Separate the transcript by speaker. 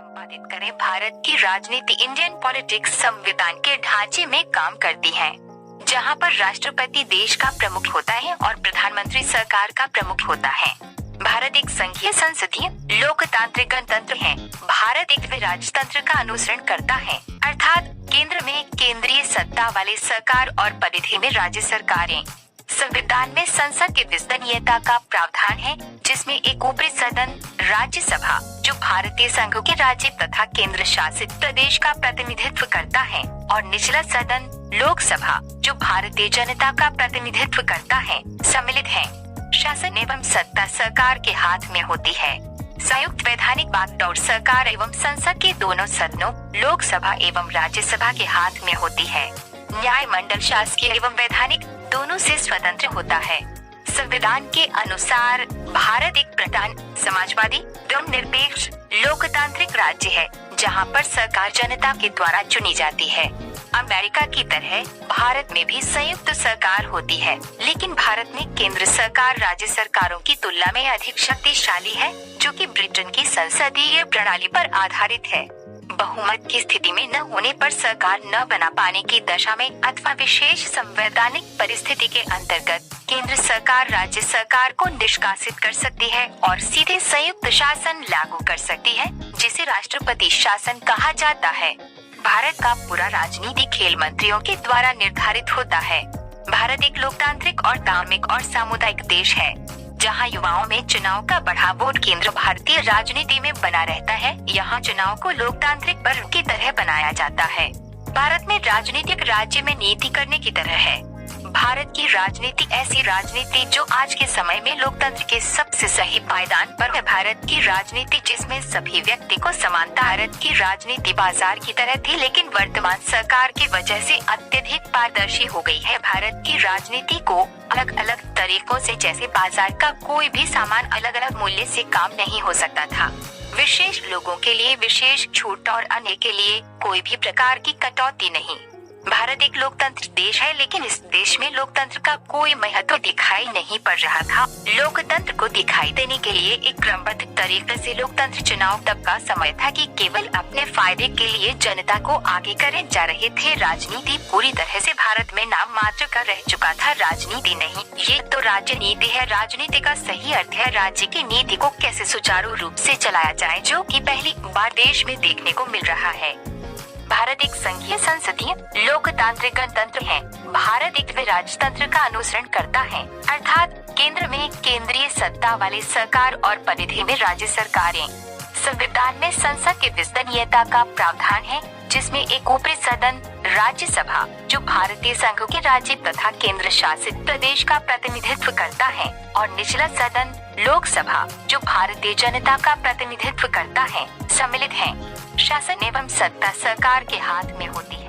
Speaker 1: संपादित करें। भारत की राजनीति इंडियन पॉलिटिक्स संविधान के ढांचे में काम करती है, जहां पर राष्ट्रपति देश का प्रमुख होता है और प्रधानमंत्री सरकार का प्रमुख होता है। भारत एक संघीय संसदीय लोकतांत्रिक गणतंत्र है। भारत एक राजतंत्र का अनुसरण करता है, अर्थात केंद्र में केंद्रीय सत्ता वाली सरकार और परिधि में राज्य सरकारें। संविधान में संसद की विश्वसनीयता का प्रावधान है, जिसमें एक ऊपरी सदन राज्यसभा जो भारतीय संघ के राज्य तथा केंद्र शासित प्रदेश का प्रतिनिधित्व करता है, और निचला सदन लोकसभा जो भारतीय जनता का प्रतिनिधित्व करता है, सम्मिलित है। शासन एवं सत्ता सरकार के हाथ में होती है। संयुक्त वैधानिक बागडोर सरकार एवं संसद के दोनों सदनों लोकसभा एवं राज्यसभा के हाथ में होती है। न्याय मंडल शासकीय एवं वैधानिक दोनों से स्वतंत्र होता है। संविधान के अनुसार भारत एक प्रधान समाजवादी धर्मनिरपेक्ष लोकतांत्रिक राज्य है, जहां पर सरकार जनता के द्वारा चुनी जाती है। अमेरिका की तरह भारत में भी संयुक्त सरकार होती है, लेकिन भारत में केंद्र सरकार राज्य सरकारों की तुलना में अधिक शक्तिशाली है, जो कि ब्रिटेन की संसदीय प्रणाली पर आधारित है। बहुमत की स्थिति में न होने पर सरकार न बना पाने की दशा में अथवा विशेष संवैधानिक परिस्थिति के अंतर्गत केंद्र सरकार राज्य सरकार को निष्कासित कर सकती है और सीधे संयुक्त शासन लागू कर सकती है, जिसे राष्ट्रपति शासन कहा जाता है। भारत का पूरा राजनीति खेल मंत्रियों के द्वारा निर्धारित होता है। भारत एक लोकतांत्रिक और धार्मिक और सामुदायिक देश है, जहां युवाओं में चुनाव का बड़ा वोट केंद्र भारतीय राजनीति में बना रहता है। यहाँ चुनाव को लोकतांत्रिक पर्व की तरह बनाया जाता है। भारत में राजनीतिक राज्य में नीति करने की तरह है। भारत की राजनीति ऐसी राजनीति जो आज के समय में लोकतंत्र के सबसे सही पायदान पर है। भारत की राजनीति जिसमें सभी व्यक्ति को समानता। भारत की राजनीति बाजार की तरह थी, लेकिन वर्तमान सरकार की वजह से अत्यधिक पारदर्शी हो गई है। भारत की राजनीति को अलग अलग तरीकों से, जैसे बाजार का कोई भी सामान अलग अलग मूल्य से काम नहीं हो सकता था। विशेष लोगों के लिए विशेष छूट और अन्य के लिए कोई भी प्रकार की कटौती नहीं। भारत एक लोकतंत्र देश है, लेकिन इस देश में लोकतंत्र का कोई महत्व दिखाई नहीं पड़ रहा था। लोकतंत्र को दिखाई देने के लिए एक क्रमबद्ध तरीके से लोकतंत्र चुनाव तक का समय था कि केवल अपने फायदे के लिए जनता को आगे करे जा रहे थे। राजनीति पूरी तरह से भारत में नाम मात्र का रह चुका था, राजनीति नहीं। ये तो राज्य नीति है। राजनीति का सही अर्थ है राज्य की नीति को कैसे सुचारू रूप से चलाया जाए, जो कि पहली बार देश में देखने को मिल रहा है। भारत एक संघीय संसदीय लोकतांत्रिक गणतंत्र है। भारत एक राजतंत्र का अनुसरण करता है, अर्थात केंद्र में केंद्रीय सत्ता वाली सरकार और परिधि में राज्य सरकारें। संविधान में संसद की विश्वसनीयता का प्रावधान है, जिसमें एक ऊपरी सदन राज्यसभा जो भारतीय संघ के राज्य तथा केंद्र शासित प्रदेश का प्रतिनिधित्व करता है, और निचला सदन लोकसभा जो भारतीय जनता का प्रतिनिधित्व करता है, सम्मिलित है। शासन एवं सत्ता सरकार के हाथ में होती है।